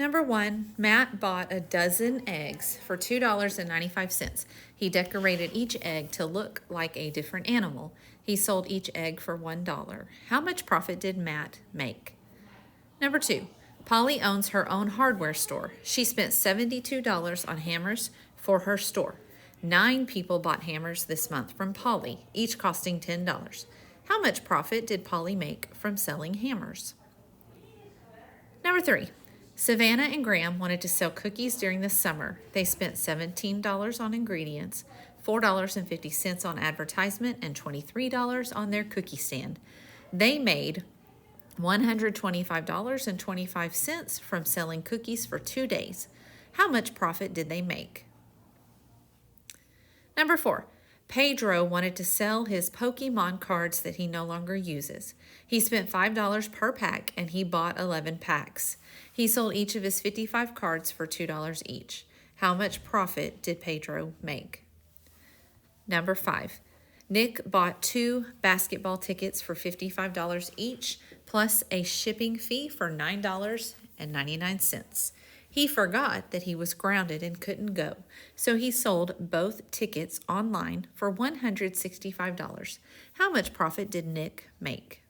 Number 1, Matt bought a dozen eggs for $2.95. He decorated each egg to look like a different animal. He sold each egg for $1. How much profit did Matt make? Number 2, Polly owns her own hardware store. She spent $72 on hammers for her store. 9 people bought hammers this month from Polly, each costing $10. How much profit did Polly make from selling hammers? Number 3, Savannah and Graham wanted to sell cookies during the summer. They spent $17 on ingredients, $4.50 on advertisement, and $23 on their cookie stand. They made $125.25 from selling cookies for 2 days. How much profit did they make? Number 4, Pedro wanted to sell his Pokemon cards that he no longer uses. He spent $5 per pack and he bought 11 packs. He sold each of his 55 cards for $2 each. How much profit did Pedro make? Number 5, Nick bought 2 basketball tickets for $55 each, plus a shipping fee for $9.99. He forgot that he was grounded and couldn't go, so he sold both tickets online for $165. How much profit did Nick make?